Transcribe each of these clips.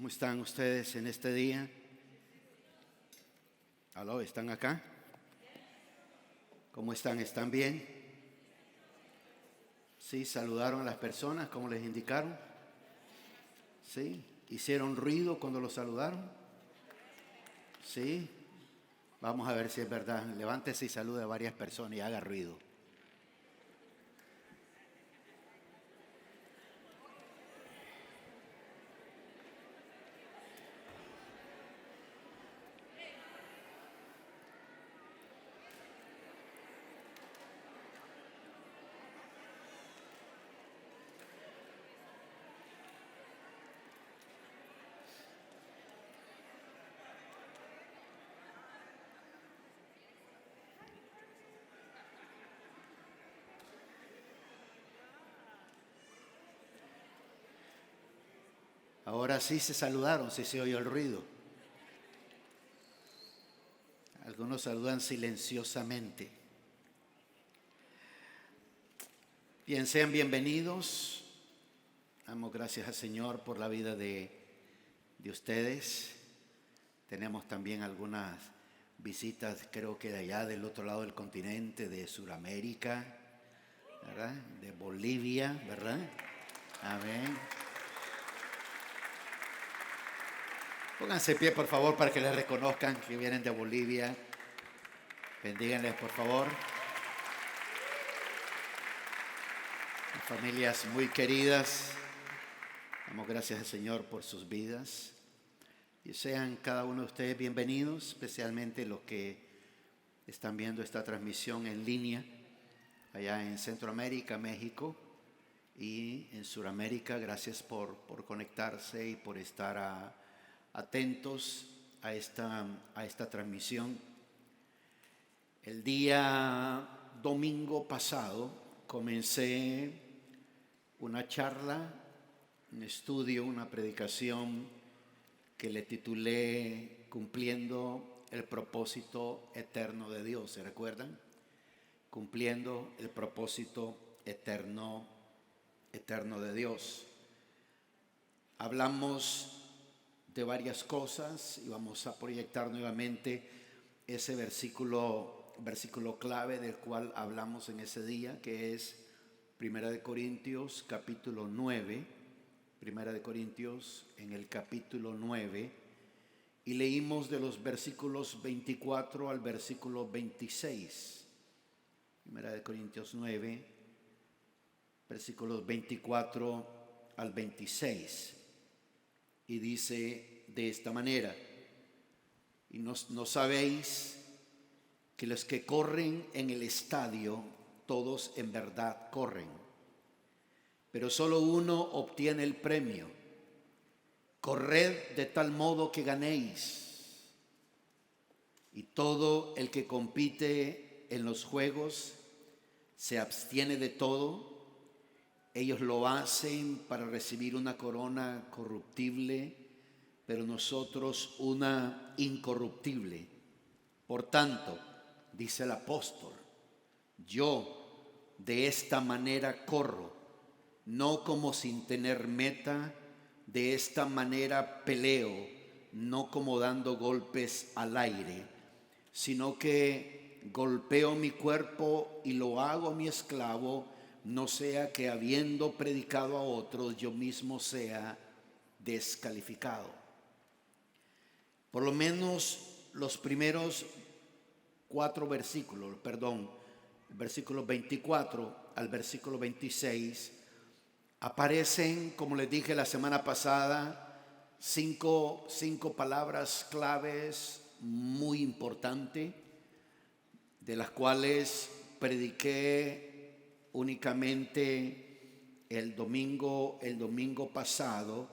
¿Cómo están ustedes en este día? ¿Aló? ¿Están acá? ¿Cómo están? ¿Están bien? ¿Sí? ¿Saludaron a las personas como les indicaron? ¿Sí? ¿Hicieron ruido cuando los saludaron? ¿Sí? Vamos a ver si es verdad. Levántese y salude a varias personas y haga ruido. Ahora sí se saludaron, sí se oyó el ruido. Algunos saludan silenciosamente. Bien, sean bienvenidos. Damos gracias al Señor por la vida de ustedes. Tenemos también algunas visitas, creo que de allá del otro lado del continente, de Sudamérica, ¿verdad? De Bolivia, ¿verdad? Amén. Pónganse de pie, por favor, para que les reconozcan que vienen de Bolivia. Bendíganles, por favor. Familias muy queridas, damos gracias al Señor por sus vidas. Y sean cada uno de ustedes bienvenidos, especialmente los que están viendo esta transmisión en línea allá en Centroamérica, México y en Sudamérica. Gracias por conectarse y por estar atentos a esta transmisión. El día domingo pasado comencé una charla, un estudio, una predicación que le titulé Cumpliendo el propósito eterno de Dios. ¿Se recuerdan? Cumpliendo el propósito eterno de Dios. Hablamos de varias cosas y vamos a proyectar nuevamente ese versículo clave del cual hablamos en ese día, que es Primera de Corintios capítulo 9. Primera de Corintios en el capítulo 9, y leímos de los versículos 24 al versículo 26. Primera de Corintios 9, versículos 24 al 26. Y dice de esta manera: y no sabéis que los que corren en el estadio, todos en verdad corren, pero solo uno obtiene el premio. Corred de tal modo que ganéis. Y todo el que compite en los juegos se abstiene de todo. Ellos lo hacen para recibir una corona corruptible, pero nosotros una incorruptible. Por tanto, dice el apóstol, yo de esta manera corro, no como sin tener meta, de esta manera peleo, no como dando golpes al aire, sino que golpeo mi cuerpo y lo hago mi esclavo, no sea que habiendo predicado a otros yo mismo sea descalificado. Por lo menos los primeros 4 versículos, versículos 24 al versículo 26, aparecen, como les dije la semana pasada, cinco palabras claves muy importantes, de las cuales prediqué únicamente el domingo pasado,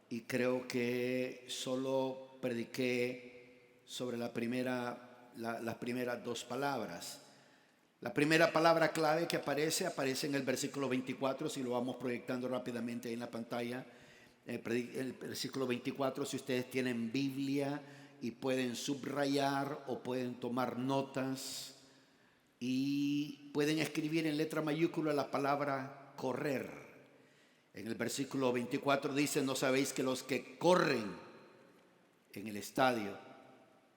y creo que solo prediqué sobre las primeras 2 palabras. La primera palabra clave que aparece en el versículo 24, si lo vamos proyectando rápidamente ahí en la pantalla. El versículo 24, si ustedes tienen Biblia y pueden subrayar o pueden tomar notas y pueden escribir en letra mayúscula la palabra correr. En el versículo 24 dice: ¿no sabéis que los que corren en el estadio,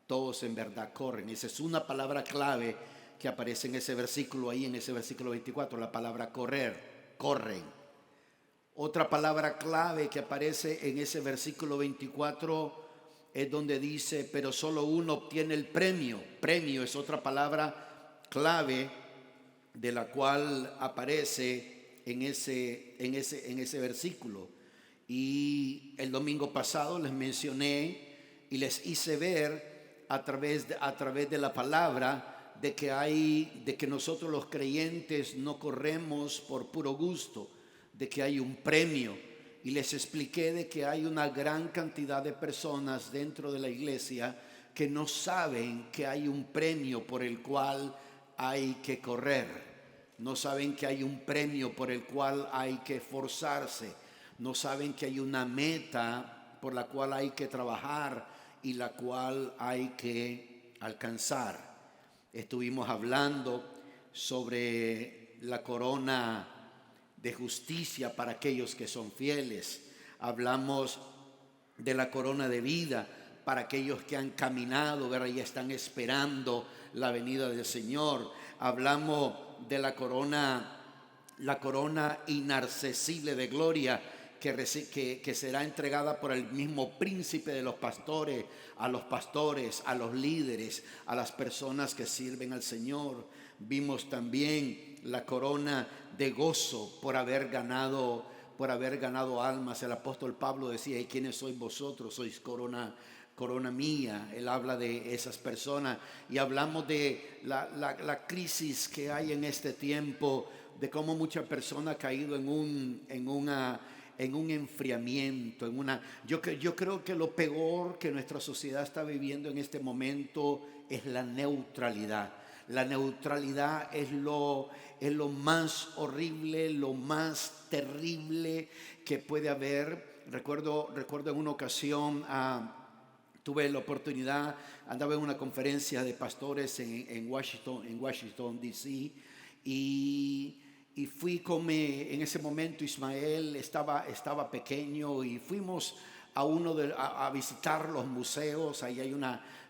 todos en verdad corren? Esa es una palabra clave que aparece en ese versículo, ahí en ese versículo 24, la palabra correr, corren. Otra palabra clave que aparece en ese versículo 24 es donde dice: pero solo uno obtiene el premio. Premio es otra palabra clave de la cual aparece en ese versículo. Y el domingo pasado les mencioné y les hice ver a través de la palabra de que nosotros los creyentes no corremos por puro gusto, de que hay un premio. Y les expliqué de que hay una gran cantidad de personas dentro de la iglesia que no saben que hay un premio por el cual hay que correr. No saben que hay un premio por el cual hay que esforzarse. No saben que hay una meta por la cual hay que trabajar y la cual hay que alcanzar. Estuvimos hablando sobre la corona de justicia para aquellos que son fieles. Hablamos de la corona de vida para aquellos que han caminado, ¿verdad? Y están esperando la venida del Señor. Hablamos de la corona inaccesible de gloria que será entregada por el mismo príncipe de los pastores, a los líderes, a las personas que sirven al Señor. Vimos también la corona de gozo por haber ganado almas. El apóstol Pablo decía: ¿y quiénes sois vosotros? Sois corona mía. Él habla de esas personas. Y hablamos de la crisis que hay en este tiempo, de cómo mucha persona ha caído en un enfriamiento, yo creo que lo peor que nuestra sociedad está viviendo en este momento es la neutralidad. La neutralidad es lo más horrible, lo más terrible que puede haber. Recuerdo en una ocasión, tuve la oportunidad, andaba en una conferencia de pastores en Washington, D.C. Y fui en ese momento Ismael estaba pequeño y fuimos a visitar los museos. Ahí hay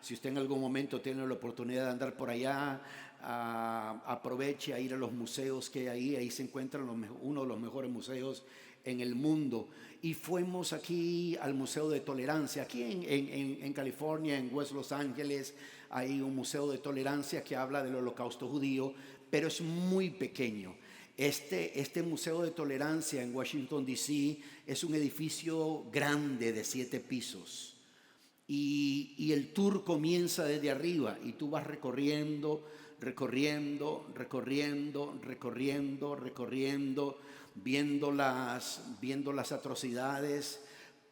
si usted en algún momento tiene la oportunidad de andar por allá, aproveche a ir a los museos que hay ahí se encuentran uno de los mejores museos en el mundo. Y fuimos aquí al Museo de Tolerancia, aquí en California, en West Los Ángeles, hay un museo de tolerancia que habla del holocausto judío, pero es muy pequeño. Este Museo de Tolerancia en Washington, D.C. es un edificio grande de 7 pisos. Y el tour comienza desde arriba y tú vas recorriendo, viendo las atrocidades,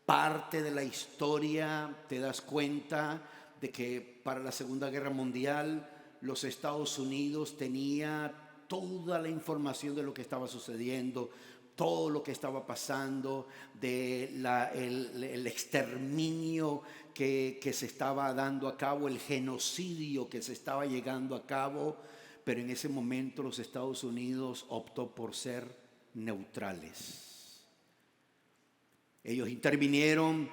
parte de la historia. Te das cuenta de que para la Segunda Guerra Mundial los Estados Unidos tenía toda la información de lo que estaba sucediendo, todo lo que estaba pasando, el exterminio que se estaba dando a cabo, el genocidio que se estaba llegando a cabo. Pero en ese momento los Estados Unidos optó por ser neutrales. Ellos intervinieron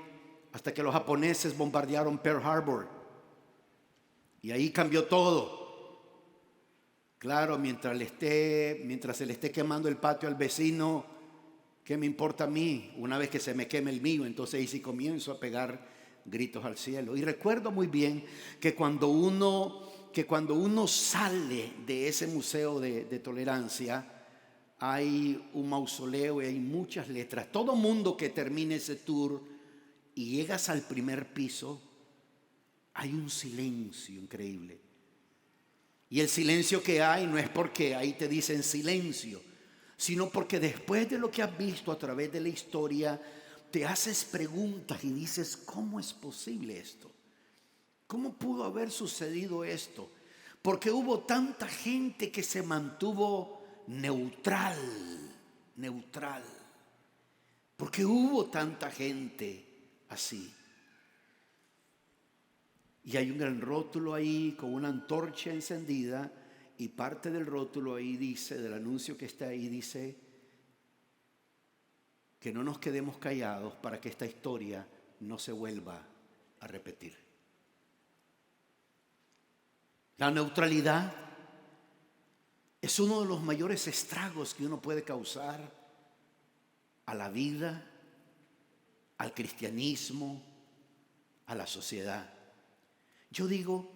hasta que los japoneses bombardearon Pearl Harbor. Y ahí cambió todo. Claro, mientras se le esté quemando el patio al vecino, ¿qué me importa a mí? Una vez que se me queme el mío, entonces ahí sí comienzo a pegar gritos al cielo. Y recuerdo muy bien que cuando uno sale de ese museo de tolerancia, hay un mausoleo y hay muchas letras. Todo mundo que termine ese tour y llegas al primer piso, hay un silencio increíble. Y el silencio que hay no es porque ahí te dicen silencio, sino porque después de lo que has visto a través de la historia, te haces preguntas y dices: ¿cómo es posible esto? ¿Cómo pudo haber sucedido esto? Porque hubo tanta gente que se mantuvo neutral. Porque hubo tanta gente así. Y hay un gran rótulo ahí con una antorcha encendida, y parte del rótulo ahí dice, del anuncio que está ahí, dice que no nos quedemos callados para que esta historia no se vuelva a repetir. La neutralidad es uno de los mayores estragos que uno puede causar a la vida, al cristianismo, a la sociedad. Yo digo,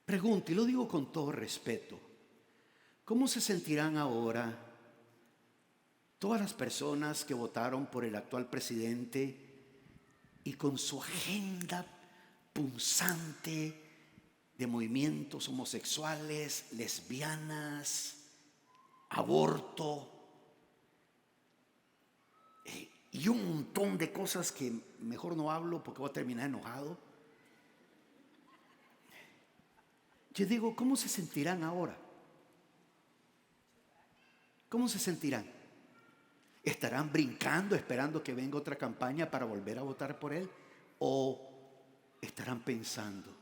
pregunto, y lo digo con todo respeto, ¿cómo se sentirán ahora todas las personas que votaron por el actual presidente y con su agenda punzante de movimientos homosexuales, lesbianas, aborto y un montón de cosas que mejor no hablo porque voy a terminar enojado? Yo digo, ¿cómo se sentirán ahora? ¿Cómo se sentirán? ¿Estarán brincando esperando que venga otra campaña para volver a votar por él? ¿O estarán pensando?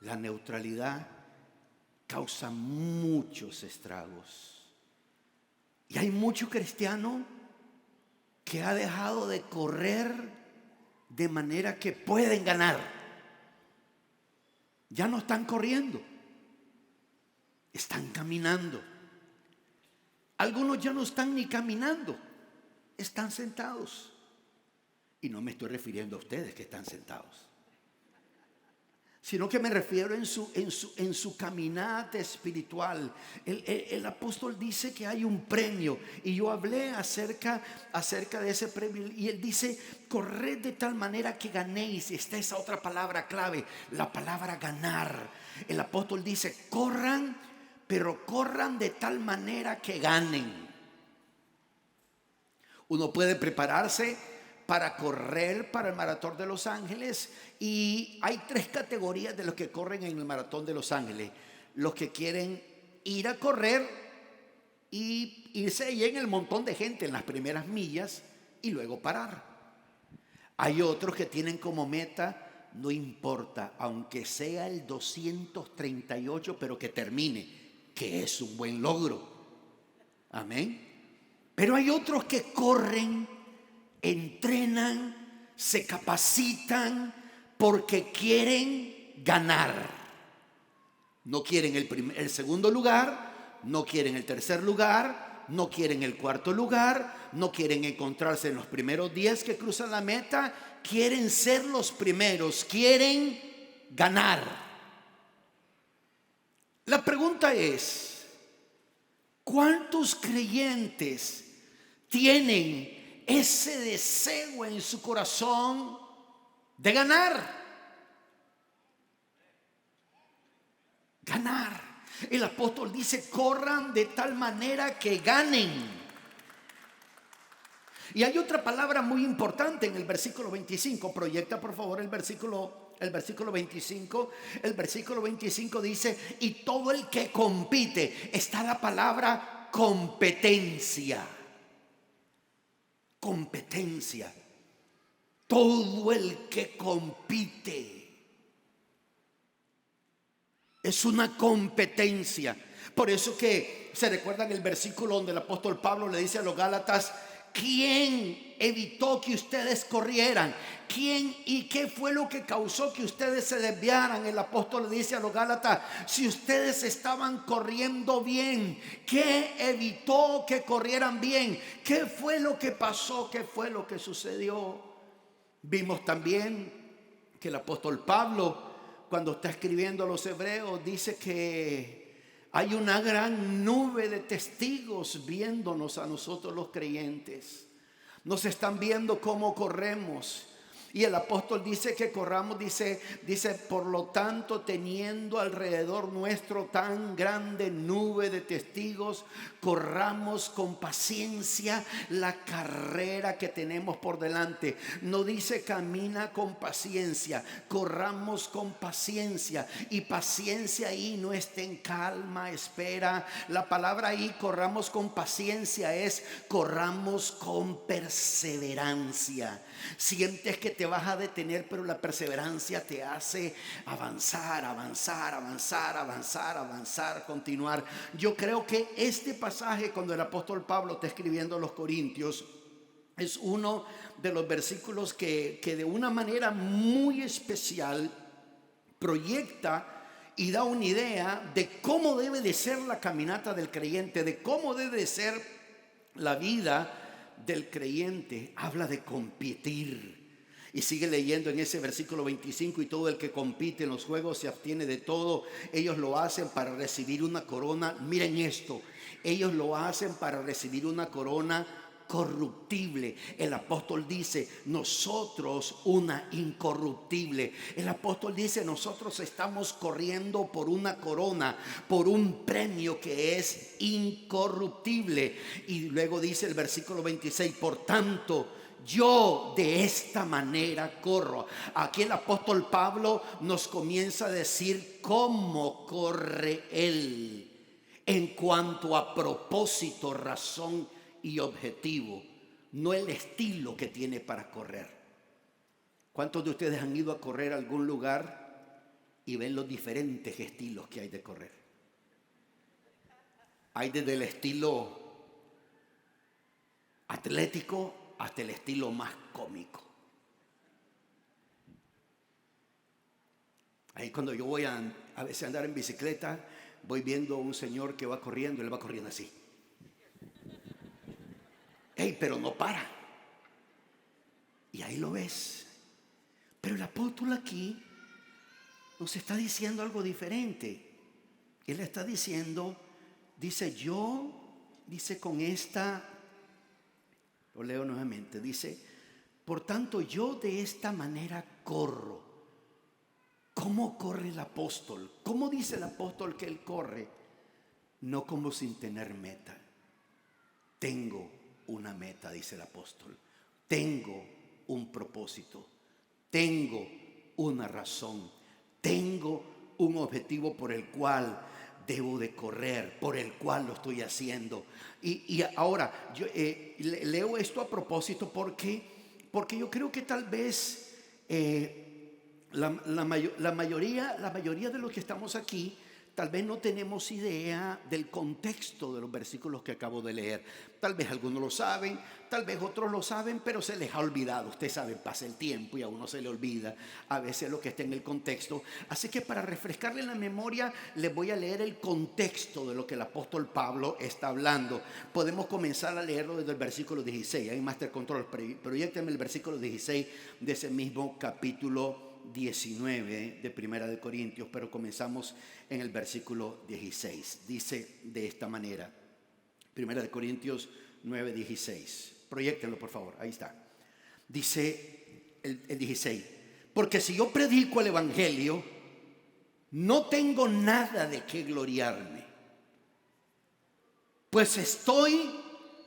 La neutralidad causa muchos estragos. Y hay mucho cristiano que ha dejado de correr de manera que pueden ganar. Ya no están corriendo, están caminando. Algunos ya no están ni caminando, están sentados. Y no me estoy refiriendo a ustedes que están sentados, sino que me refiero en su caminata espiritual. El apóstol dice que hay un premio, y yo hablé acerca de ese premio, y él dice: corred de tal manera que ganéis. Esta es otra palabra clave, la palabra ganar. El apóstol dice: corran, pero corran de tal manera que ganen. Uno puede prepararse para correr para el maratón de Los Ángeles, y hay 3 categorías de los que corren en el maratón de Los Ángeles: los que quieren ir a correr y irse ahí en el montón de gente en las primeras millas y luego parar. Hay otros que tienen como meta: no importa, aunque sea el 238, pero que termine, que es un buen logro. Amén. Pero hay otros que corren, entrenan, se capacitan porque quieren ganar. No quieren el segundo lugar, no quieren el tercer lugar, no quieren el cuarto lugar, no quieren encontrarse en los primeros 10 que cruzan la meta. Quieren ser los primeros, quieren ganar. La pregunta es: ¿cuántos creyentes tienen ese deseo en su corazón de ganar? Ganar. El apóstol dice: corran de tal manera que ganen. Y hay otra palabra muy importante en el versículo 25. Proyecta por favor el versículo 25. El versículo 25 dice: y todo el que compite. Está la palabra competencia. Competencia. Todo el que compite. Es una competencia. Por eso que se recuerdan el versículo donde el apóstol Pablo le dice a los Gálatas: ¿quién evitó que ustedes corrieran? ¿Quién y qué fue lo que causó que ustedes se desviaran? El apóstol le dice a los Gálatas: si ustedes estaban corriendo bien, ¿qué evitó que corrieran bien? ¿Qué fue lo que pasó? ¿Qué fue lo que sucedió? Vimos también que el apóstol Pablo, cuando está escribiendo a los hebreos, dice que hay una gran nube de testigos viéndonos a nosotros los creyentes. Nos están viendo cómo corremos. Y el apóstol dice que corramos, dice, por lo tanto, teniendo alrededor nuestro tan grande nube de testigos, corramos con paciencia la carrera que tenemos por delante. No dice camina con paciencia, corramos con paciencia. Y paciencia ahí no está en calma, espera. La palabra ahí, corramos con paciencia, es corramos con perseverancia. Sientes que te vas a detener, pero la perseverancia te hace avanzar, avanzar, avanzar, avanzar, avanzar, continuar. Yo creo que este pasaje, cuando el apóstol Pablo está escribiendo a los Corintios, es uno de los versículos que de una manera muy especial proyecta y da una idea de cómo debe de ser la caminata del creyente, de cómo debe de ser la vida del creyente. Habla de competir. Y sigue leyendo en ese versículo 25: y todo el que compite en los juegos se abstiene de todo. Ellos lo hacen para recibir una corona. Miren esto, ellos lo hacen para recibir una corona corruptible. El apóstol dice: nosotros una incorruptible. El apóstol dice: nosotros estamos corriendo por una corona, por un premio que es incorruptible. Y luego dice el versículo 26: por tanto, yo de esta manera corro. Aquí el apóstol Pablo nos comienza a decir cómo corre él en cuanto a propósito, razón y objetivo, no el estilo que tiene para correr. ¿Cuántos de ustedes han ido a correr a algún lugar y ven los diferentes estilos que hay de correr? Hay desde el estilo atlético hasta el estilo más cómico. Ahí cuando yo voy a veces andar en bicicleta, voy viendo a un señor que va corriendo, él va corriendo así. Pero no para. Y ahí lo ves. Pero el apóstol aquí nos está diciendo algo diferente. Él está diciendo, dice con esta, lo leo nuevamente, dice: por tanto, yo de esta manera corro. ¿Cómo corre el apóstol? ¿Cómo dice el apóstol que él corre? No como sin tener meta. Tengo una meta, dice el apóstol. Tengo un propósito. Tengo una razón. Tengo un objetivo por el cual debo de correr, por el cual lo estoy haciendo. Y ahora yo leo esto a propósito porque yo creo que tal vez la mayoría de los que estamos aquí tal vez no tenemos idea del contexto de los versículos que acabo de leer. Tal vez algunos lo saben, tal vez otros lo saben, pero se les ha olvidado. Usted sabe, pasa el tiempo y a uno se le olvida a veces lo que está en el contexto. Así que para refrescarle la memoria, les voy a leer el contexto de lo que el apóstol Pablo está hablando. Podemos comenzar a leerlo desde el versículo 16. Hay Master Control, proyécteme el versículo 16 de ese mismo capítulo 19 de Primera de Corintios, pero comenzamos en el versículo 16. Dice de esta manera, Primera de Corintios 9:16. Proyéctenlo por favor, ahí está. Dice el 16: porque si yo predico el evangelio, no tengo nada de qué gloriarme, pues estoy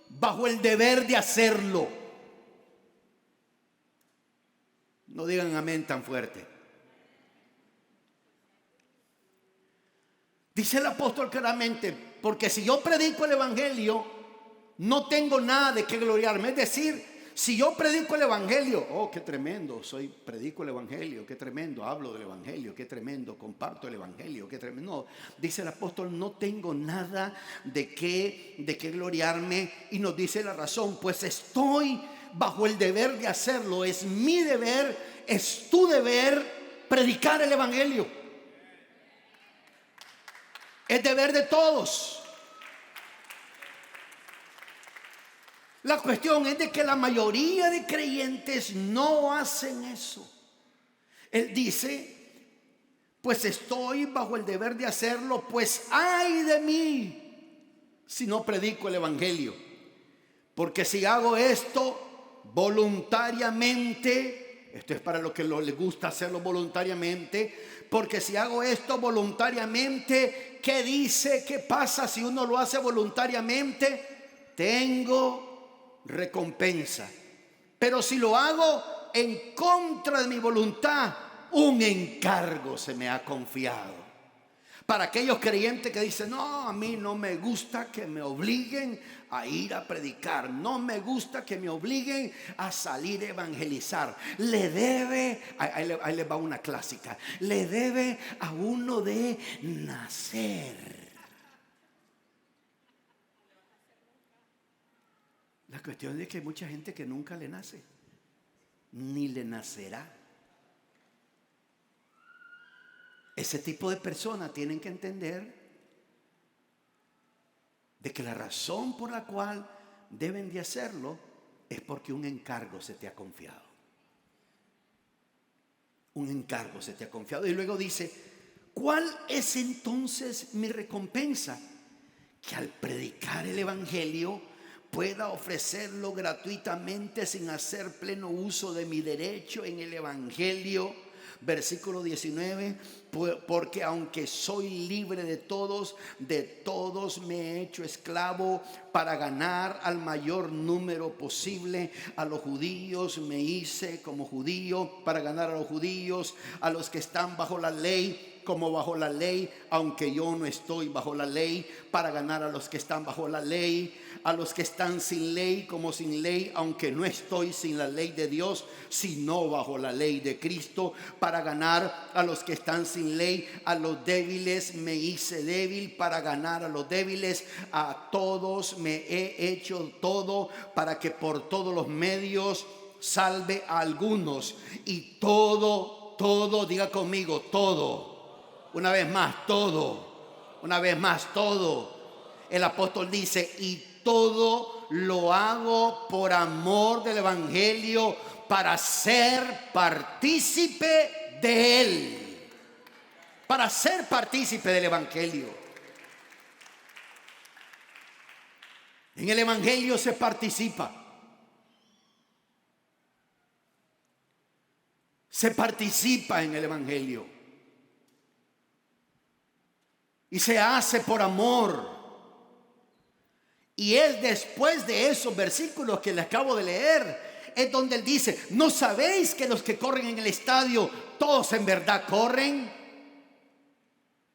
bajo el deber de hacerlo. No digan amén tan fuerte. Dice el apóstol claramente: porque si yo predico el evangelio, no tengo nada de qué gloriarme. Es decir, si yo predico el evangelio, oh, qué tremendo, predico el evangelio, qué tremendo, hablo del evangelio, qué tremendo, comparto el evangelio, qué tremendo. No, dice el apóstol: no tengo nada de qué gloriarme. Y nos dice la razón: pues estoy bajo el deber de hacerlo. Es mi deber, es tu deber predicar el evangelio. Es deber de todos. La cuestión es de que la mayoría de creyentes no hacen eso. Él dice: pues estoy bajo el deber de hacerlo, pues ay de mí si no predico el evangelio. Porque si hago esto voluntariamente, esto es para los que les gusta hacerlo voluntariamente, porque si hago esto voluntariamente, ¿qué dice? ¿Qué pasa si uno lo hace voluntariamente? Tengo recompensa. Pero si lo hago en contra de mi voluntad, un encargo se me ha confiado. Para aquellos creyentes que dicen, no, a mí no me gusta que me obliguen a ir a predicar, no me gusta que me obliguen a salir a evangelizar. Le debe, ahí le va una clásica, le debe a uno de nacer. La cuestión es que hay mucha gente que nunca le nace, ni le nacerá. Ese tipo de personas tienen que entender de que la razón por la cual deben de hacerlo es porque un encargo se te ha confiado. Un encargo se te ha confiado. Y luego dice, ¿cuál es entonces mi recompensa? Que al predicar el evangelio pueda ofrecerlo gratuitamente sin hacer pleno uso de mi derecho en el evangelio. Versículo 19, porque aunque soy libre de todos me he hecho esclavo para ganar al mayor número posible. A los judíos me hice como judío para ganar a los judíos, a los que están bajo la ley como bajo la ley, aunque yo no estoy bajo la ley, para ganar a los que están bajo la ley, a los que están sin ley como sin ley, aunque no estoy sin la ley de Dios, sino bajo la ley de Cristo, para ganar a los que están sin ley. A los débiles me hice débil para ganar a los débiles. A todos me he hecho todo para que por todos los medios salve a algunos. Y todo, diga conmigo, todo. Una vez más, todo. Una vez más, todo. El apóstol dice, y todo lo hago por amor del evangelio, para ser partícipe de él. Para ser partícipe del evangelio. En el evangelio se participa. Se participa en el evangelio. Y se hace por amor. Y es después de esos versículos que le acabo de leer, es donde él dice, ¿no sabéis que los que corren en el estadio, todos en verdad corren?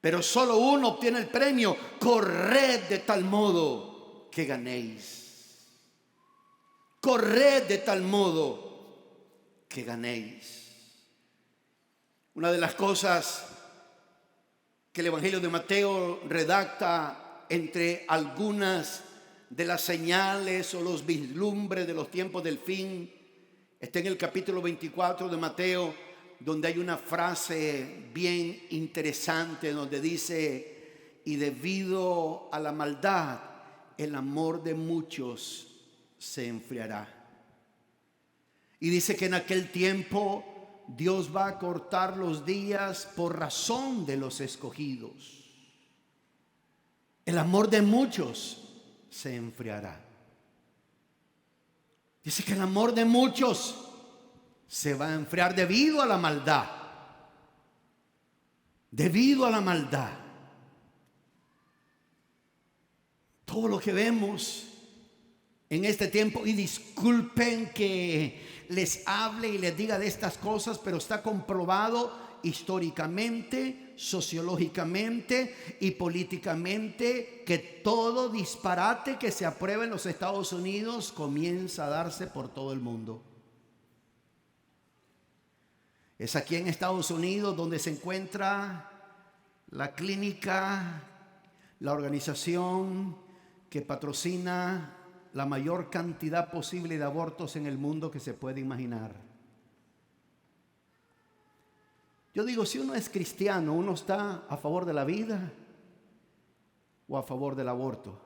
Pero solo uno obtiene el premio. Corred de tal modo que ganéis. Corred de tal modo que ganéis. Una de las cosas que el Evangelio de Mateo redacta entre algunas de las señales o los vislumbres de los tiempos del fin, está en el capítulo 24 de Mateo, donde hay una frase bien interesante donde dice, y debido a la maldad, el amor de muchos se enfriará. Y dice que en aquel tiempo Dios va a cortar los días por razón de los escogidos. El amor de muchos se enfriará. Dice que el amor de muchos se va a enfriar debido a la maldad. Debido a la maldad. Todo lo que vemos en este tiempo, y disculpen que les hable y les diga de estas cosas, pero está comprobado históricamente, sociológicamente y políticamente que todo disparate que se aprueba en los Estados Unidos comienza a darse por todo el mundo. Es aquí en Estados Unidos donde se encuentra la clínica, la organización que patrocina la mayor cantidad posible de abortos en el mundo que se puede imaginar. Yo digo, si uno es cristiano, ¿uno está a favor de la vida o a favor del aborto?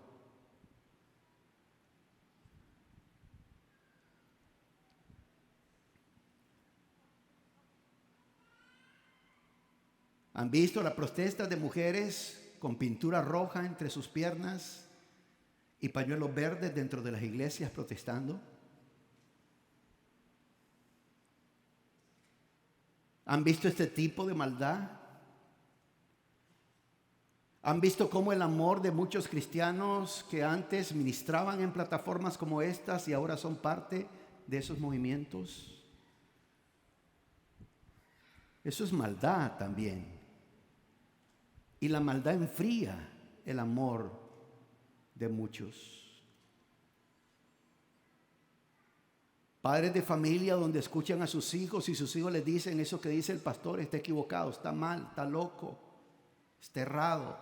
¿Han visto las protestas de mujeres con pintura roja entre sus piernas y pañuelos verdes dentro de las iglesias protestando? ¿Han visto este tipo de maldad? ¿Han visto cómo el amor de muchos cristianos que antes ministraban en plataformas como estas y ahora son parte de esos movimientos? Eso es maldad también. y la maldad enfría el amor de muchos. Padres de familia donde escuchan a sus hijos y sus hijos les dicen eso que dice el pastor está equivocado, está mal, está loco, está errado.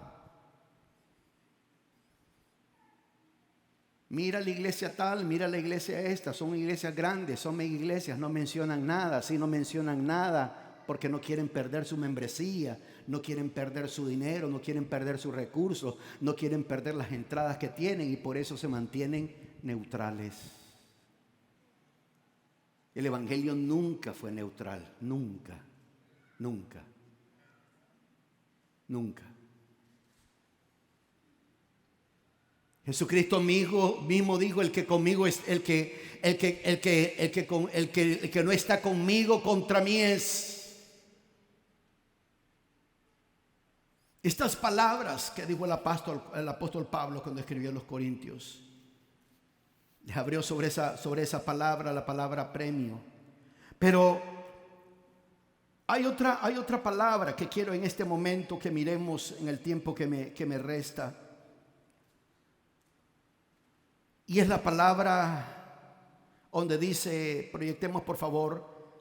Mira la iglesia tal, mira la iglesia esta, son iglesias grandes, son mega iglesias, no mencionan nada, sí, no mencionan nada porque no quieren perder su membresía, no quieren perder su dinero, no quieren perder sus recursos, no quieren perder las entradas que tienen y por eso se mantienen neutrales. El evangelio nunca fue neutral, nunca, nunca, nunca. Jesucristo mismo dijo: el que conmigo es el que no está conmigo, contra mí es. Estas palabras que dijo el apóstol Pablo cuando escribió a los Corintios, les abrió sobre esa palabra, la palabra premio. Pero hay otra palabra que quiero en este momento que miremos en el tiempo que me resta. Y es la palabra donde dice, proyectemos por favor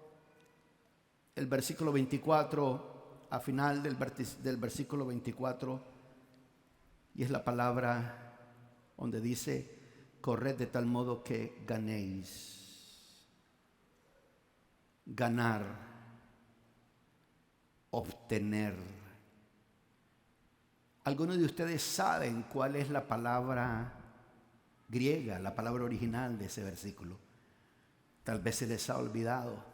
el versículo 24, a final del versículo 24, y es la palabra donde dice: corred de tal modo que ganéis. Ganar, obtener. Algunos de ustedes saben cuál es la palabra griega, la palabra original de ese versículo. Tal vez se les ha olvidado.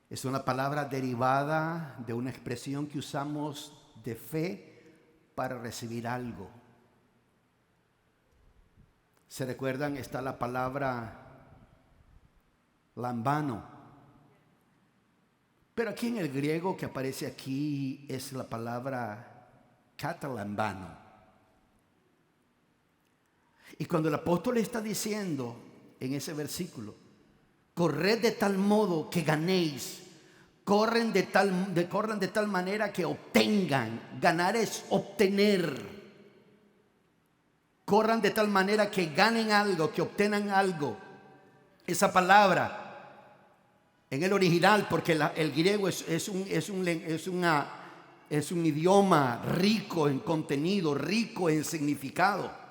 Es una palabra derivada de una expresión que usamos de fe para recibir algo. ¿Se recuerdan? Está la palabra lambano. Pero aquí en el griego que aparece aquí es la palabra katalambano. Y cuando el apóstol está diciendo en ese versículo: corred de tal modo que ganéis, corran de tal manera que obtengan. Ganar es obtener. Corran de tal manera que ganen algo, que obtengan algo. Esa palabra en el original, porque el griego es un idioma rico en contenido, rico en significado.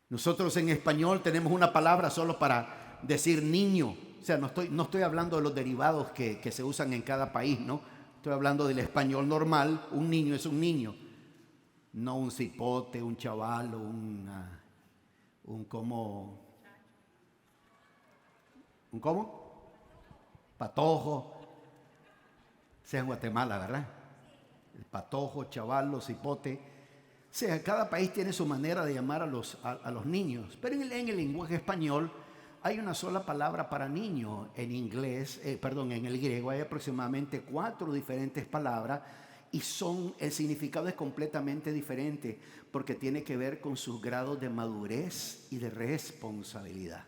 Nosotros en español tenemos una palabra solo para decir niño. O sea, no estoy hablando de los derivados que se usan en cada país, ¿no? Estoy hablando del español normal. Un niño es un niño. No un cipote, un chaval, un patojo. Sea en Guatemala, ¿verdad? El patojo, chavalo, cipote. O sea, cada país tiene su manera de llamar a los niños. Pero en el lenguaje español hay una sola palabra para niño. En en el griego hay aproximadamente 4 diferentes palabras y el significado es completamente diferente porque tiene que ver con sus grados de madurez y de responsabilidad.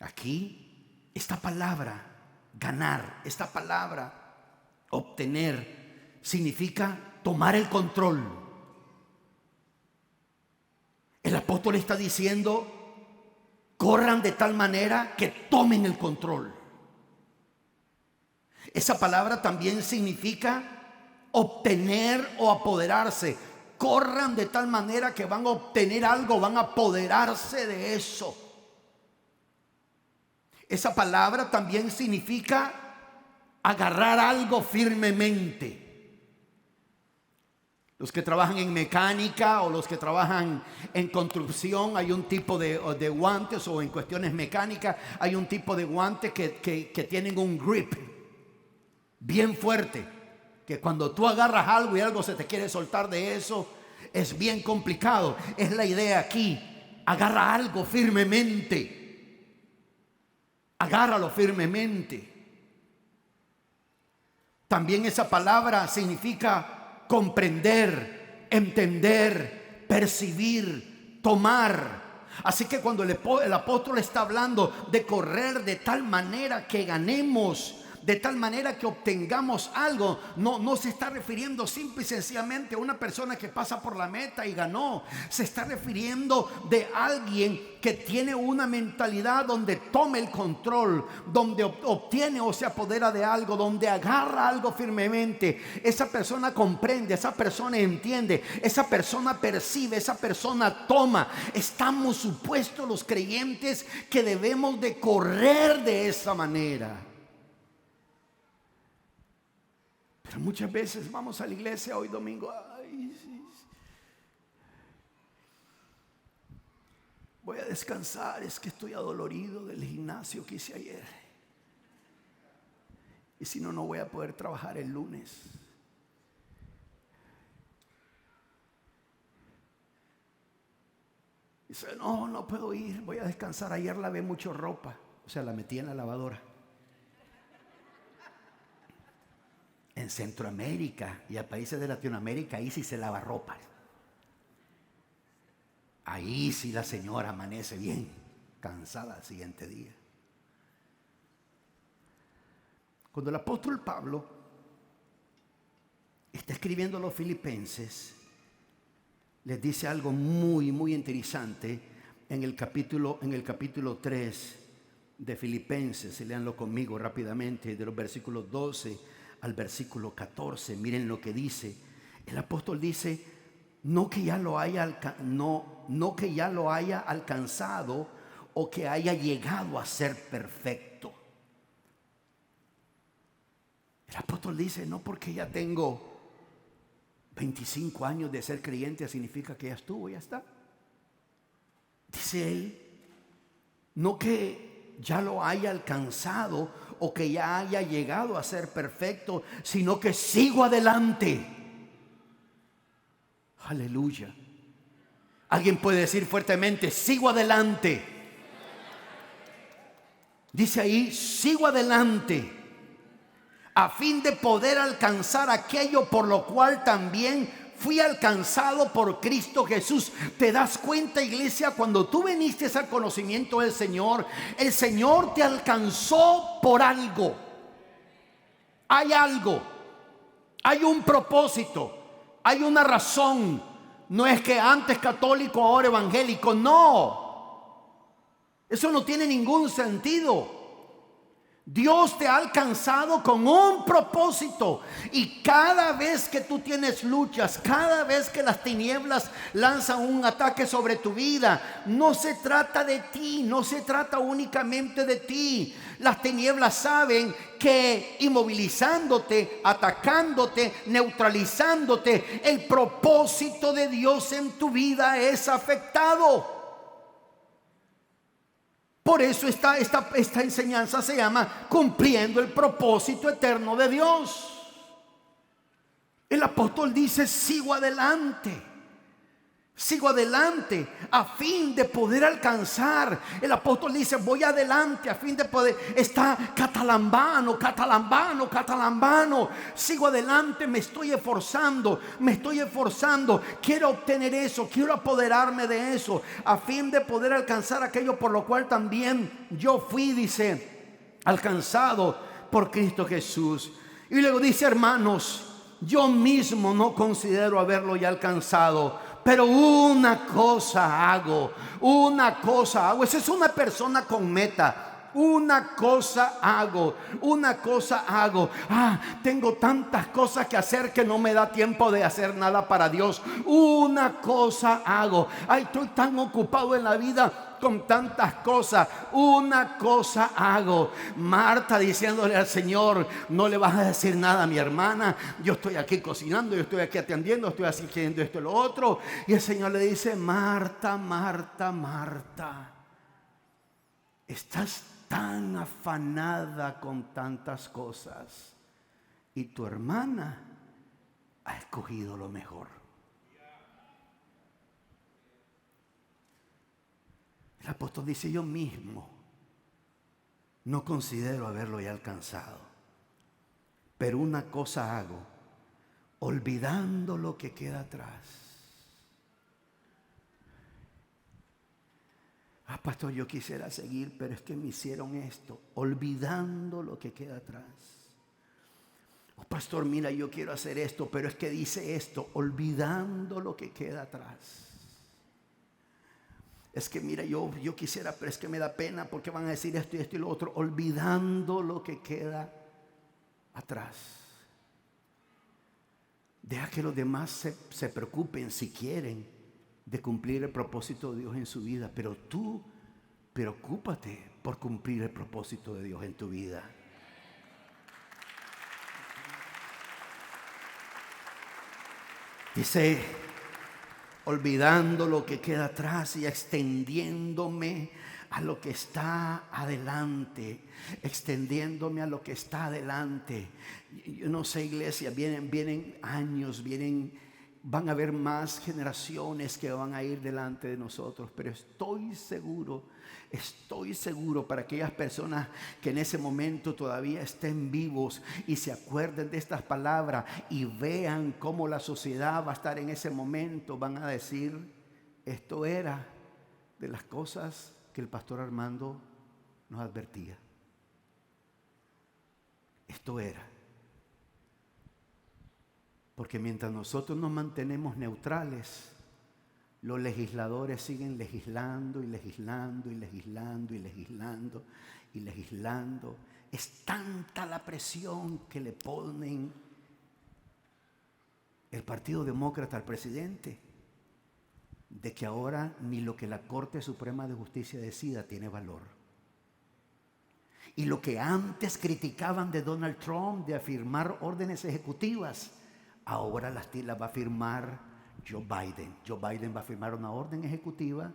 Aquí, esta palabra, ganar, esta palabra, obtener, significa tomar el control. El apóstol está diciendo: corran de tal manera que tomen el control. Esa palabra también significa obtener o apoderarse. Corran de tal manera que van a obtener algo, van a apoderarse de eso. Esa palabra también significa agarrar algo firmemente. Los que trabajan en mecánica o los que trabajan en construcción, hay un tipo de guantes, o en cuestiones mecánicas hay un tipo de guantes que tienen un grip bien fuerte, que cuando tú agarras algo y algo se te quiere soltar de eso, es bien complicado. Es la idea aquí: agarra algo firmemente, agárralo firmemente. También esa palabra significa comprender, entender, percibir, tomar. Así que cuando el apóstol está hablando de correr de tal manera que ganemos, de tal manera que obtengamos algo. No se está refiriendo simple y sencillamente a una persona que pasa por la meta y ganó. Se está refiriendo de alguien que tiene una mentalidad donde toma el control, donde obtiene o se apodera de algo, donde agarra algo firmemente. Esa persona comprende, esa persona entiende, esa persona percibe, esa persona toma. Estamos supuestos los creyentes que debemos de correr de esa manera. Pero muchas veces vamos a la iglesia hoy domingo. Ay, sí. Voy a descansar, es que estoy adolorido del gimnasio que hice ayer. Y si no, no voy a poder trabajar el lunes. Dice, no puedo ir, voy a descansar. Ayer lavé mucha ropa, o sea, la metí en la lavadora. En Centroamérica y a países de Latinoamérica, ahí sí se lava ropa. Ahí sí la señora amanece bien cansada al siguiente día. Cuando el apóstol Pablo está escribiendo a los filipenses, les dice algo muy, muy interesante en el capítulo 3 de Filipenses. Léanlo conmigo rápidamente, de los versículos 12 al versículo 14. Miren lo que dice. El apóstol dice: no que ya lo haya alcanzado o que haya llegado a ser perfecto. El apóstol dice: no porque ya tengo 25 años de ser creyente significa que ya estuvo, ya está. Dice él: no que ya lo haya alcanzado o que ya haya llegado a ser perfecto, sino que sigo adelante. Aleluya. Alguien puede decir fuertemente: sigo adelante. Dice ahí: sigo adelante, a fin de poder alcanzar aquello por lo cual también fui alcanzado por Cristo Jesús. ¿Te das cuenta, iglesia? Cuando tú viniste al conocimiento del Señor, el Señor te alcanzó por algo. Hay algo, hay un propósito, hay una razón. No es que antes católico, ahora evangélico. No, eso no tiene ningún sentido. Dios te ha alcanzado con un propósito. Y cada vez que tú tienes luchas, cada vez que las tinieblas lanzan un ataque sobre tu vida, no se trata de ti, no se trata únicamente de ti. Las tinieblas saben que inmovilizándote, atacándote, neutralizándote, el propósito de Dios en tu vida es afectado. Por eso esta enseñanza se llama cumpliendo el propósito eterno de Dios. El apóstol dice: sigo adelante a fin de poder alcanzar. El apóstol dice: voy adelante a fin de poder. Está catalambano. Sigo adelante, me estoy esforzando. Quiero obtener eso, quiero apoderarme de eso, a fin de poder alcanzar aquello por lo cual también yo fui, dice, alcanzado por Cristo Jesús. Y luego dice: hermanos, yo mismo no considero haberlo ya alcanzado, pero una cosa hago. Esa es una persona con meta. Una cosa hago. Tengo tantas cosas que hacer que no me da tiempo de hacer nada para Dios. Una cosa hago. Estoy tan ocupado en la vida con tantas cosas. Una cosa hago. Marta diciéndole al Señor: no le vas a decir nada a mi hermana, yo estoy aquí cocinando, yo estoy aquí atendiendo, estoy haciendo esto y lo otro. Y el Señor le dice: Marta, estás tan afanada con tantas cosas y tu hermana ha escogido lo mejor. El apóstol dice: yo mismo no considero haberlo ya alcanzado, pero una cosa hago, olvidando lo que queda atrás. Pastor, yo quisiera seguir, pero es que me hicieron esto. Olvidando lo que queda atrás. Oh, pastor, mira, yo quiero hacer esto, pero es que dice esto, olvidando lo que queda atrás. Es que mira, yo quisiera, pero es que me da pena porque van a decir esto y esto y lo otro, olvidando lo que queda atrás. Deja que los demás se preocupen si quieren de cumplir el propósito de Dios en su vida, pero tú preocúpate por cumplir el propósito de Dios en tu vida. Dice, olvidando lo que queda atrás y extendiéndome a lo que está adelante, extendiéndome a lo que está adelante. Yo no sé, iglesia, vienen años, van a haber más generaciones que van a ir delante de nosotros, pero estoy seguro para aquellas personas que en ese momento todavía estén vivos y se acuerden de estas palabras y vean cómo la sociedad va a estar en ese momento, van a decir, esto era de las cosas que el pastor Armando nos advertía. Esto era. Porque mientras nosotros nos mantenemos neutrales, los legisladores siguen legislando y legislando y legislando y legislando y legislando. Es tanta la presión que le ponen el Partido Demócrata al presidente, de que ahora ni lo que la Corte Suprema de Justicia decida tiene valor. Y lo que antes criticaban de Donald Trump de afirmar órdenes ejecutivas, ahora las va a firmar Joe Biden. Joe Biden va a firmar una orden ejecutiva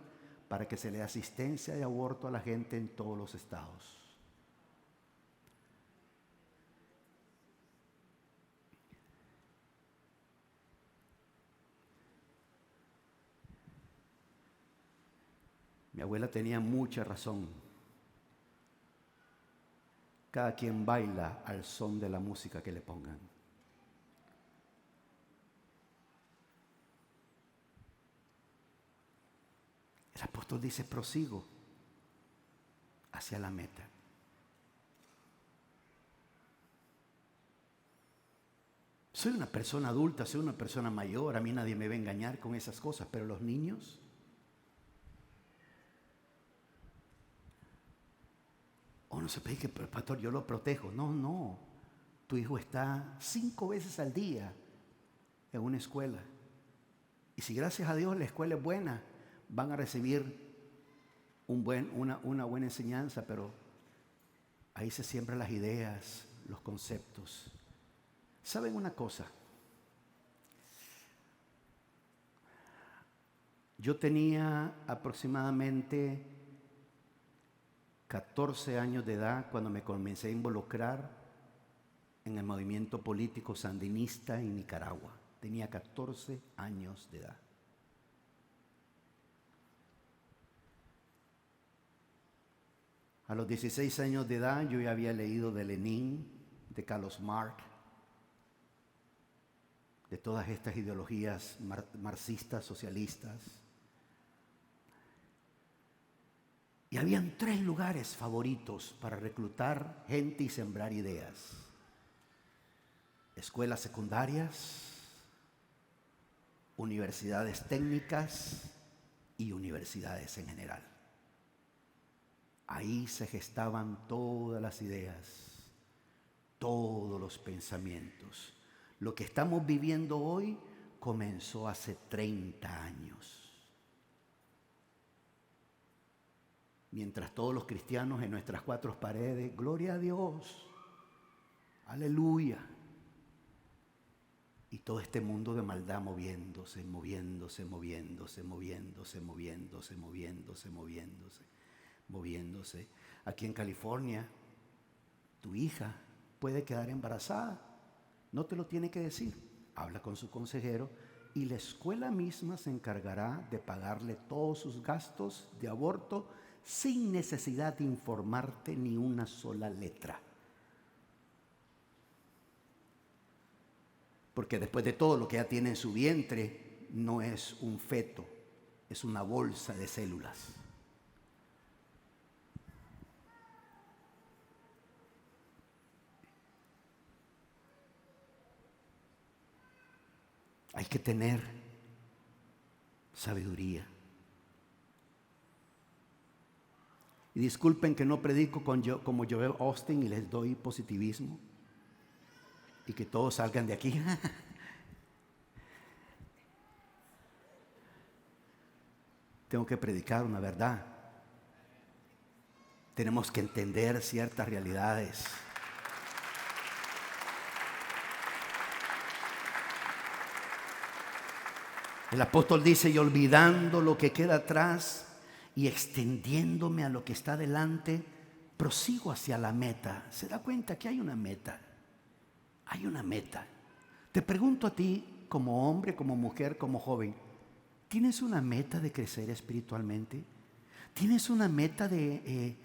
para que se le dé asistencia de aborto a la gente en todos los estados. Mi abuela tenía mucha razón. Cada quien baila al son de la música que le pongan. El apóstol dice, prosigo hacia la meta. Soy una persona adulta, soy una persona mayor, a mí nadie me va a engañar con esas cosas, pero los niños, no se puede que, pastor, yo lo protejo. No, tu hijo está 5 veces al día en una escuela. Y si gracias a Dios la escuela es buena, van a recibir una buena enseñanza, pero ahí se siembran las ideas, los conceptos. ¿Saben una cosa? Yo tenía aproximadamente 14 años de edad cuando me comencé a involucrar en el movimiento político sandinista en Nicaragua. Tenía 14 años de edad. A los 16 años de edad yo ya había leído de Lenin, de Carlos Marx, de todas estas ideologías marxistas, socialistas. Y habían 3 lugares favoritos para reclutar gente y sembrar ideas: escuelas secundarias, universidades técnicas y universidades en general. Ahí se gestaban todas las ideas, todos los pensamientos. Lo que estamos viviendo hoy comenzó hace 30 años. Mientras todos los cristianos en nuestras 4 paredes, gloria a Dios, aleluya. Y todo este mundo de maldad moviéndose. Aquí en California, tu hija puede quedar embarazada. No te lo tiene que decir. Habla con su consejero y la escuela misma se encargará de pagarle todos sus gastos de aborto sin necesidad de informarte ni una sola letra. Porque después de todo, lo que ella tiene en su vientre no es un feto, es una bolsa de células. Hay que tener sabiduría. Y disculpen que no predico como Joel Austin y les doy positivismo y que todos salgan de aquí. Tengo que predicar una verdad. Tenemos que entender ciertas realidades. El apóstol dice: y olvidando lo que queda atrás y extendiéndome a lo que está delante, prosigo hacia la meta. ¿Se da cuenta que hay una meta? Hay una meta. Te pregunto a ti, como hombre, como mujer, como joven, ¿tienes una meta de crecer espiritualmente? ¿Tienes una meta de...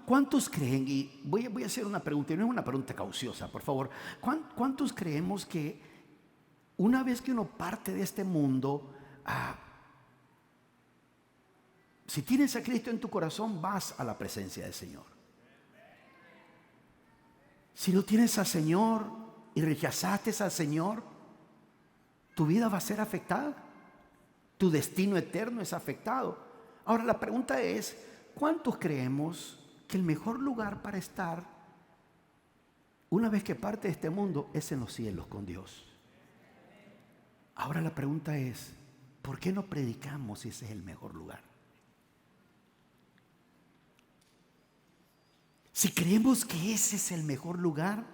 ¿cuántos creen? Y voy a hacer una pregunta, y no es una pregunta cauciosa, por favor. ¿Cuántos creemos que una vez que uno parte de este mundo, si tienes a Cristo en tu corazón, vas a la presencia del Señor? Si no tienes al Señor y rechazaste al Señor, tu vida va a ser afectada. Tu destino eterno es afectado. Ahora la pregunta es: ¿cuántos creemos que el mejor lugar para estar una vez que parte de este mundo es en los cielos con Dios? Ahora la pregunta es: ¿por qué no predicamos si ese es el mejor lugar? Si creemos que ese es el mejor lugar,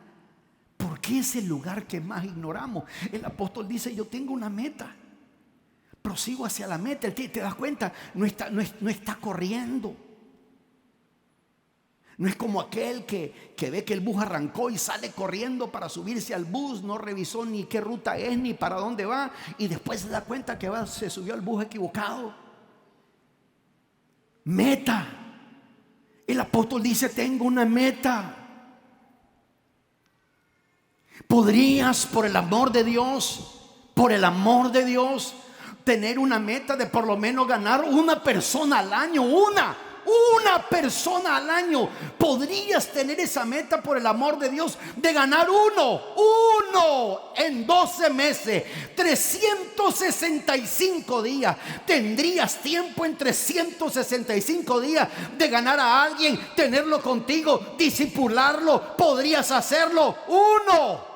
¿por qué es el lugar que más ignoramos? El apóstol dice: yo tengo una meta, prosigo hacia la meta. ¿Te das cuenta? No está corriendo. No es como aquel que ve que el bus arrancó y sale corriendo para subirse al bus, no revisó ni qué ruta es ni para dónde va, y después se da cuenta que se subió al bus equivocado. Meta. El apóstol dice: tengo una meta. ¿Podrías, por el amor de Dios, tener una meta de por lo menos ganar una persona al año? Una persona al año. ¿Podrías tener esa meta, por el amor de Dios, de ganar uno en 12 meses, 365 días? ¿Tendrías tiempo en 365 días de ganar a alguien, tenerlo contigo, discipularlo? ¿Podrías hacerlo? Uno.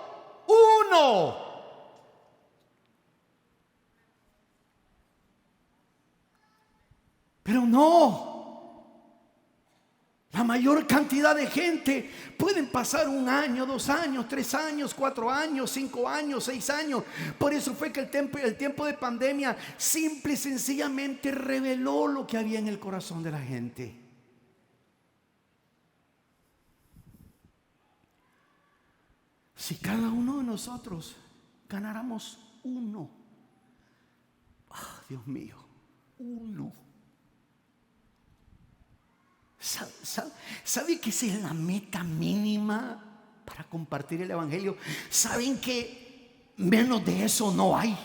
Pero no. La mayor cantidad de gente pueden pasar 1 año, 2 años, 3 años, 4 años, 5 años, 6 años. Por eso fue que el tiempo de pandemia simple y sencillamente reveló lo que había en el corazón de la gente. Si cada uno de nosotros ganáramos uno, Dios mío, uno. ¿Sabe que esa es la meta mínima para compartir el evangelio? ¿Saben que menos de eso no hay?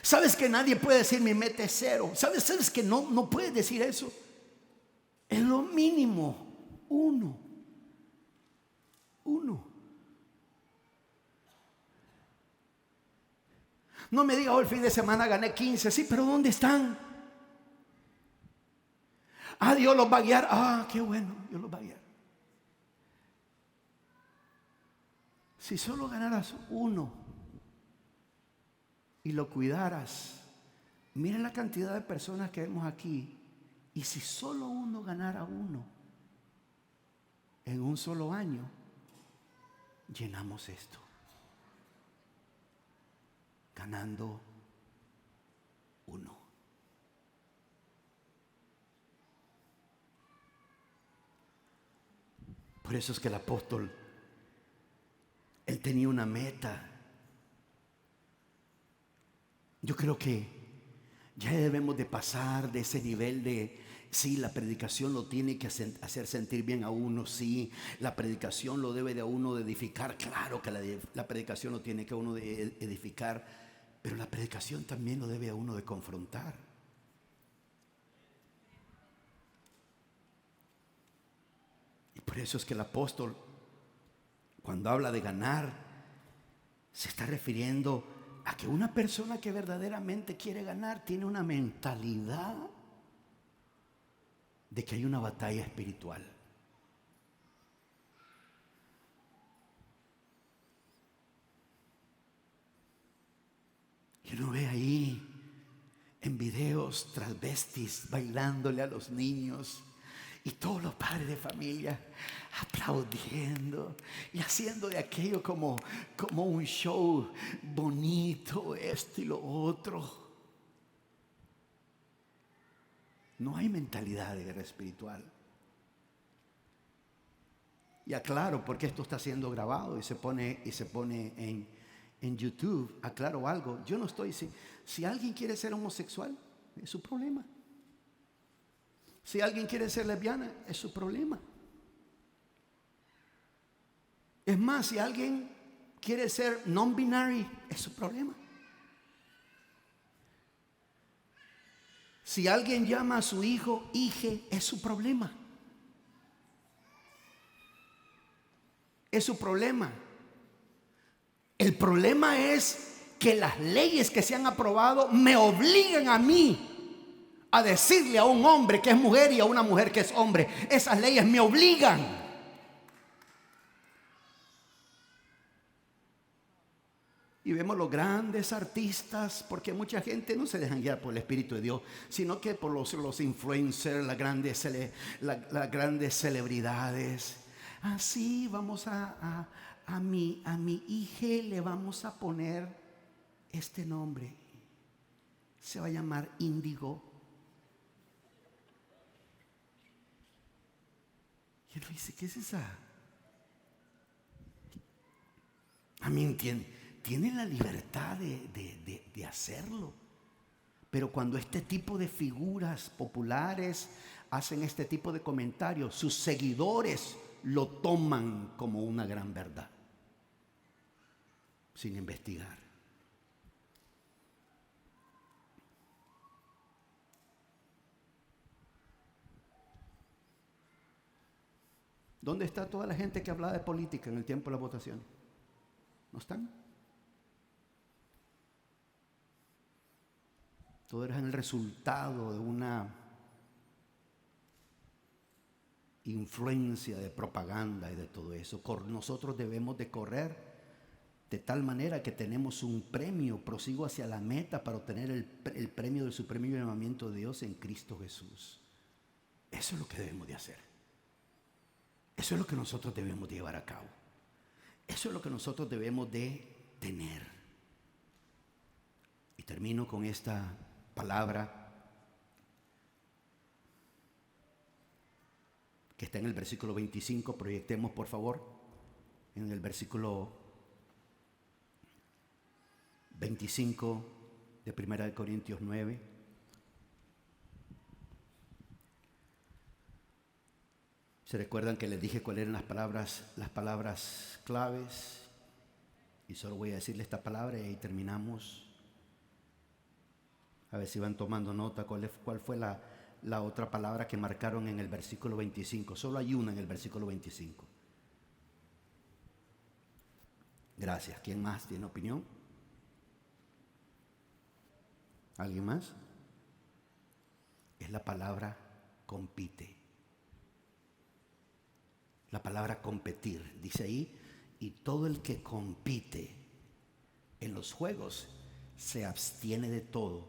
¿Sabes que nadie puede decir mi meta es 0? ¿Sabes que no puedes decir eso? Es lo mínimo. Uno. No me diga: el fin de semana gané 15. Sí, pero ¿dónde están? Dios los va a guiar. Qué bueno, Dios los va a guiar. Si solo ganaras uno y lo cuidaras, miren la cantidad de personas que vemos aquí. Y si solo uno ganara uno en un solo año, llenamos esto. Ganando uno. Por eso es que el apóstol, él tenía una meta. Yo creo que ya debemos de pasar de ese nivel de: sí, la predicación lo tiene que hacer sentir bien a uno. Sí, la predicación lo debe de a uno de edificar. Claro que la predicación lo tiene que a uno de edificar, pero la predicación también lo debe a uno de confrontar. Y por eso es que el apóstol, cuando habla de ganar, Se está refiriendo a que una persona que verdaderamente quiere ganar tiene una mentalidad de que hay una batalla espiritual. Y uno ve ahí en videos transvestis bailándole a los niños y todos los padres de familia aplaudiendo y haciendo de aquello como un show bonito, esto y lo otro. No hay mentalidad de guerra espiritual. Y aclaro porque esto está siendo grabado y se pone en YouTube. Aclaro algo. Yo no estoy. Si alguien quiere ser homosexual, es su problema. Si alguien quiere ser lesbiana, es su problema. Es más, si alguien quiere ser non-binary, es su problema. Si alguien llama a su hijo hije, es su problema. Es su problema. El problema es que las leyes que se han aprobado me obligan a mí a decirle a un hombre que es mujer y a una mujer que es hombre. Esas leyes me obligan. Y vemos los grandes artistas, porque mucha gente no se dejan guiar por el Espíritu de Dios, sino que por los influencers, las grandes celebridades. Así vamos a mi hija le vamos a poner este nombre. Se va a llamar Índigo. Y uno dice, ¿qué es esa? A mí tiene la libertad de hacerlo. Pero cuando este tipo de figuras populares hacen este tipo de comentarios, sus seguidores lo toman como una gran verdad, sin investigar. ¿Dónde está toda la gente que hablaba de política en el tiempo de la votación? ¿No están? Todo era el resultado de una influencia de propaganda y de todo eso. Nosotros debemos de correr de tal manera que tenemos un premio, prosigo hacia la meta para obtener el premio del supremo llamamiento de Dios en Cristo Jesús. Eso es lo que debemos de hacer. Eso es lo que nosotros debemos de llevar a cabo. Eso es lo que nosotros debemos de tener. Y termino con esta palabra que está en el versículo 25. Proyectemos por favor en el versículo 25 de 1 Corintios 9. ¿Se recuerdan que les dije cuáles eran las palabras claves? Y solo voy a decirle esta palabra y ahí terminamos. A ver si van tomando nota cuál fue la otra palabra que marcaron en el versículo 25. Solo hay una en el versículo 25. Gracias. ¿Quién más tiene opinión? ¿Alguien más? Es la palabra compite. La palabra competir. Dice ahí, y todo el que compite en los juegos se abstiene de todo.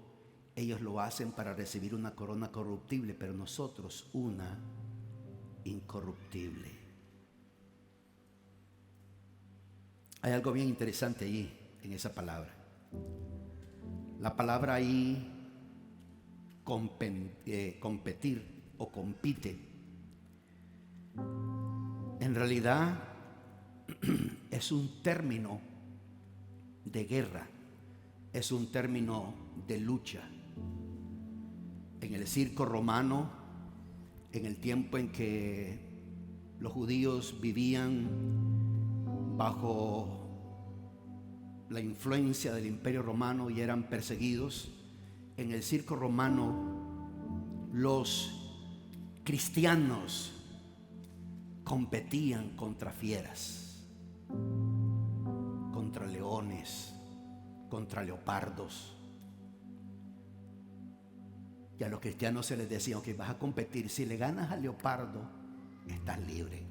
Ellos lo hacen para recibir una corona corruptible, pero nosotros una incorruptible. Hay algo bien interesante ahí en esa palabra. La palabra ahí competir o compite en realidad es un término de guerra, es un término de lucha. En el circo romano, en el tiempo en que los judíos vivían bajo la influencia del Imperio Romano y eran perseguidos, en el circo romano los cristianos competían contra fieras, contra leones, contra leopardos. Y a los cristianos se les decía, ok, vas a competir, si le ganas al leopardo, estás libre.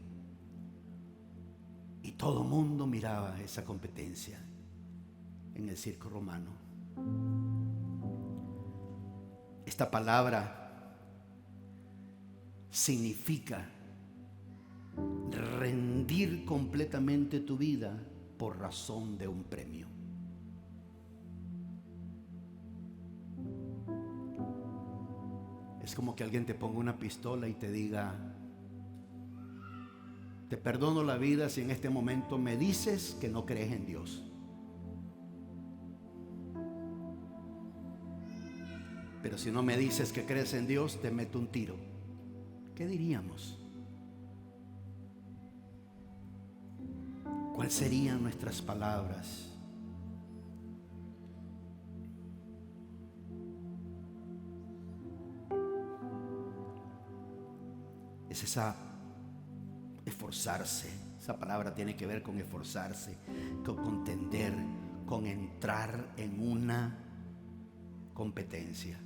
Y todo mundo miraba esa competencia en el circo romano. Esta palabra significa rendir completamente tu vida por razón de un premio. Es como que alguien te ponga una pistola y te diga, te perdono la vida si en este momento me dices que no crees en Dios. Pero si no me dices que crees en Dios, te meto un tiro. ¿Qué diríamos? ¿Cuáles serían nuestras palabras? Es esforzarse. Esa palabra tiene que ver con esforzarse, con contender, con entrar en una competencia.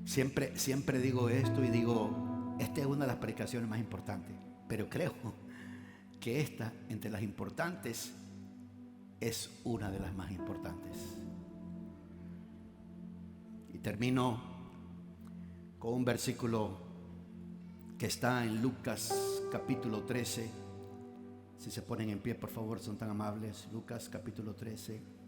Siempre digo esto y digo, esta es una de las predicaciones más importantes, pero creo que esta, entre las importantes, es una de las más importantes. Y termino con un versículo que está en Lucas capítulo 13. Si se ponen en pie, por favor, son tan amables. Lucas capítulo 13.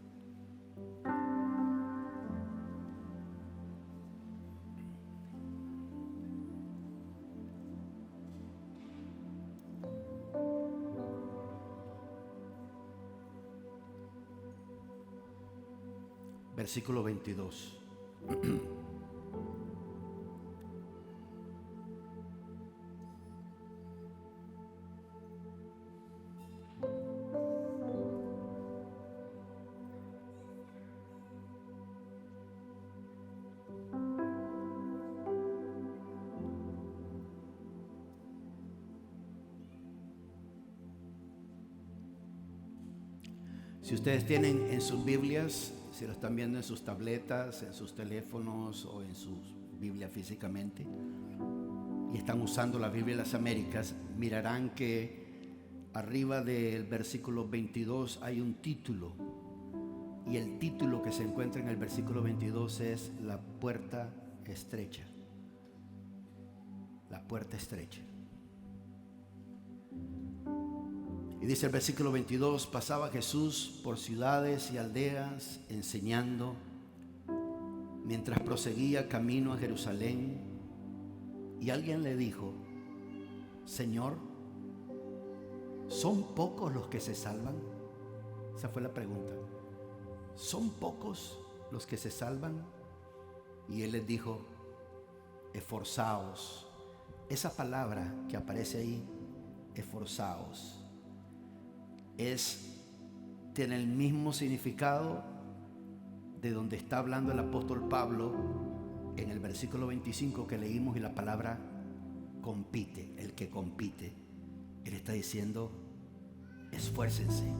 Versículo 22. Si ustedes tienen en sus Biblias, si lo están viendo en sus tabletas, en sus teléfonos o en su Biblia físicamente, y están usando la Biblia de las Américas, mirarán que arriba del versículo 22 hay un título, y el título que se encuentra en el versículo 22 es La puerta estrecha. La puerta estrecha. Y dice el versículo 22, pasaba Jesús por ciudades y aldeas enseñando, mientras proseguía camino a Jerusalén, y alguien le dijo, Señor, ¿son pocos los que se salvan? Esa fue la pregunta. ¿Son pocos los que se salvan? Y él les dijo, esforzaos. Esa palabra que aparece ahí, esforzaos, tiene el mismo significado de donde está hablando el apóstol Pablo en el versículo 25 que leímos, y la palabra compite, el que compite. Él está diciendo, esfuércense,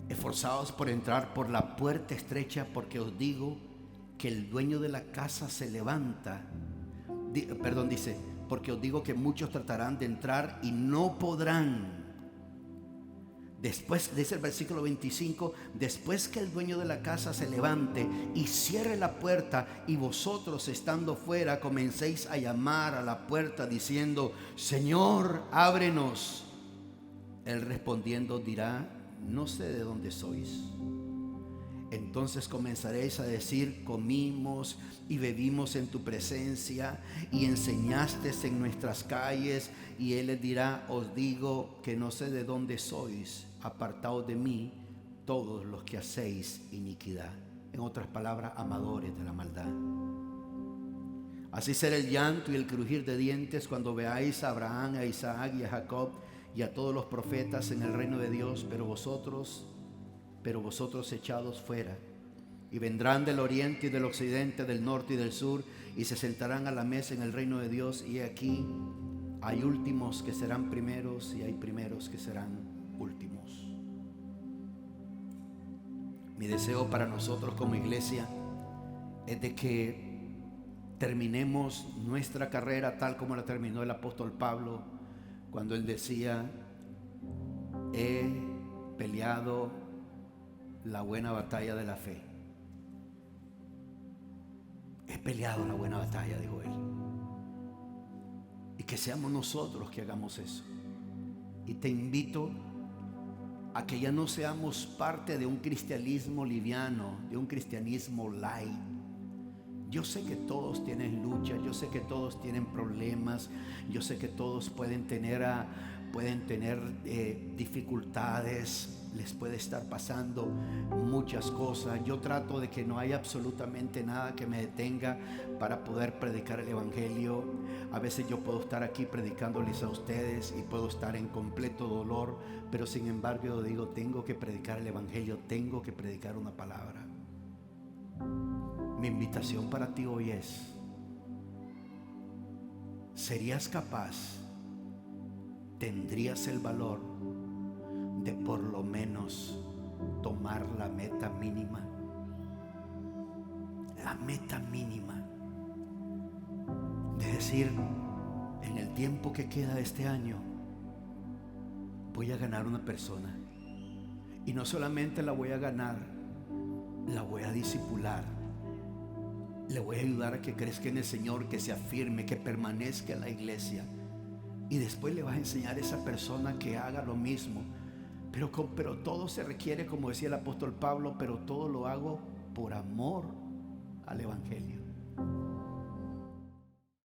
esforzaos por entrar por la puerta estrecha, porque os digo que el dueño de la casa se levanta. Dice, porque os digo que muchos tratarán de entrar y no podrán. Después, dice el versículo 25, después que el dueño de la casa se levante y cierre la puerta, y vosotros estando fuera comencéis a llamar a la puerta diciendo, Señor, ábrenos. Él respondiendo dirá, no sé de dónde sois. Entonces comenzaréis a decir, comimos y bebimos en tu presencia y enseñaste en nuestras calles. Y él les dirá, os digo que no sé de dónde sois, apartaos de mí todos los que hacéis iniquidad. En otras palabras, amadores de la maldad. Así será el llanto y el crujir de dientes cuando veáis a Abraham, a Isaac y a Jacob y a todos los profetas en el reino de Dios, pero vosotros echados fuera. Y vendrán del oriente y del occidente, del norte y del sur, y se sentarán a la mesa en el reino de Dios. Y aquí Hay últimos que serán primeros y hay primeros que serán últimos. Mi deseo para nosotros como iglesia es de que terminemos nuestra carrera tal como la terminó el apóstol Pablo, cuando él decía: he peleado la buena batalla de la fe. He peleado la buena batalla, dijo él. Y que seamos nosotros que hagamos eso. Y te invito a que ya no seamos parte de un cristianismo liviano, de un cristianismo light. Yo sé que todos tienen lucha, yo sé que todos tienen problemas, yo sé que todos pueden tener dificultades, les puede estar pasando muchas cosas. Yo trato de que no haya absolutamente nada que me detenga para poder predicar el evangelio. A veces yo puedo estar aquí predicándoles a ustedes y puedo estar en completo dolor, pero sin embargo yo digo: tengo que predicar el evangelio, tengo que predicar una palabra. Mi invitación para ti hoy es: ¿serías capaz, tendrías el valor de por lo menos tomar la meta mínima? La meta mínima de decir: en el tiempo que queda de este año voy a ganar una persona, y no solamente la voy a ganar, la voy a discipular, le voy a ayudar a que crezca en el Señor, que se afirme, que permanezca en la iglesia, y después le vas a enseñar a esa persona que haga lo mismo. Pero todo se requiere, como decía el apóstol Pablo, pero todo lo hago por amor al evangelio.